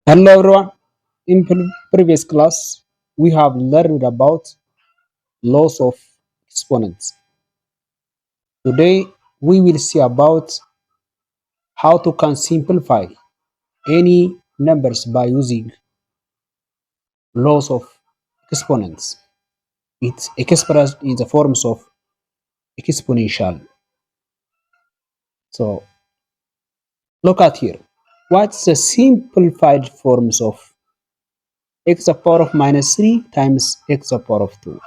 Hello everyone. In previous class, we have learned about laws of exponents. Today, we will see about how to can simplify any numbers by using laws of exponents. It's expressed in the forms of exponential. So, look at here. What's the simplified forms of x to the power of minus 3 times x to the power of 2?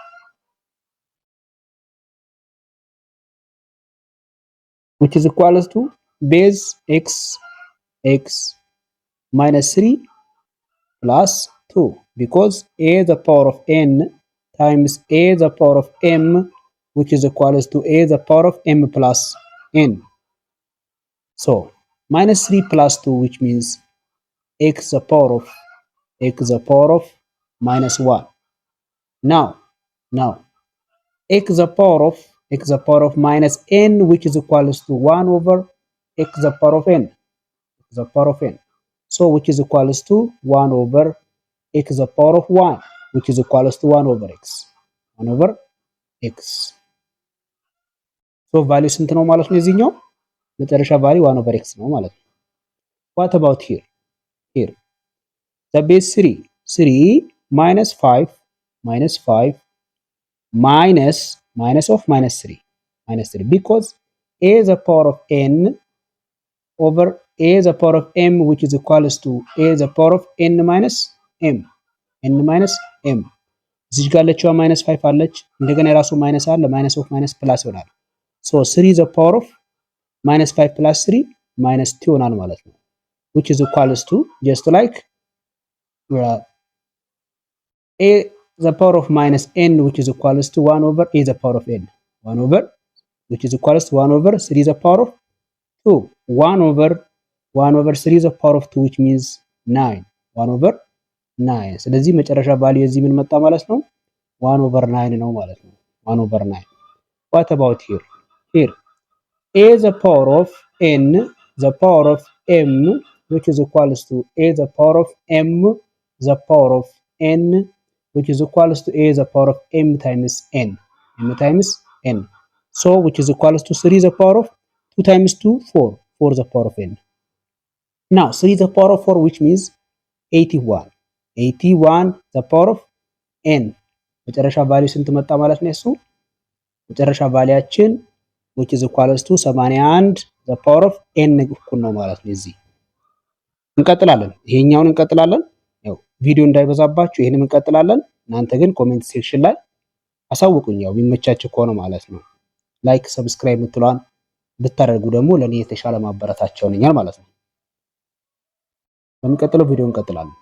Which is equals to base x minus 3 plus 2, because a to the power of n times a to the power of m, which is equals to a to the power of m plus n. So minus 3 plus 2, which means x to the power of minus 1. Now x to the power of minus n, which is equals to 1 over x to the power of n. So which is equals to 1 over x to the power of 1, which is equals to 1 over x. 1 over x. So ቫልዩ ስንት ነው ማለት ነው? የዚህኛው መጨረሻ ቫልዩ 1 over x ነው ማለት ነው። What about here? Here the base 3 minus 5 minus of minus 3 because a to the power of n over a to the power of m, which is equals to a to the power of n minus m. እዚህ ጋር ያለችው ማይነስ 5 አለች፣ እንደገና የራሱ ማይነስ አለ፣ ማይነስ ኦፍ ማይነስ ፕላስ ይሆናል። ሶ 3 the power of minus 5 plus 3 minus 2 ይሆናል ማለት ነው። which is equals to just like a the power of minus n, which is equals to 1 over a the power of n. 1 over, which is equals to 1 over 3 the power of 2. 1 over 3 the power of 2, which means 9. 1 over 9. ስለዚህ መጨረሻ ቫልዩ የዚህ ምን መጣ ማለት ነው? 1 over 9 ነው ማለት ነው። 1 over 9. What about here? Here a the power of n the power of m, which is equals to a the power of m the power of n, which is equals to a the power of m times n. So which is equals to 3 the power of 2 times 2 4 the power of n. Now 3 the power of 4, which means 81 the power of n. መጨረሻ ቫልዩ ስንት መጣ ማለት ነው? እሱ መጨረሻ ቫልያችን which is equals to 81 the power of n እኩል ነው ማለት ነው። እዚህ እንቀጥላለን፣ ይሄኛውን እንቀጥላለን። ያው ቪዲዮ እንዳይበዛባችሁ ይሄንን እንቀጥላለን። እናንተ ግን ኮሜንት ሴክሽን ላይ አሳውቁኝ፣ ያው ቢመቻችሁ ከሆነ ማለት ነው። ላይክ ሰብስክራይብ ምትሏን ብታደርጉ ደግሞ ለኔ የተሻለ ማበረታቻ ይሆነኛል ማለት ነው። በሚቀጥለው ቪዲዮ እንቀጥላለን።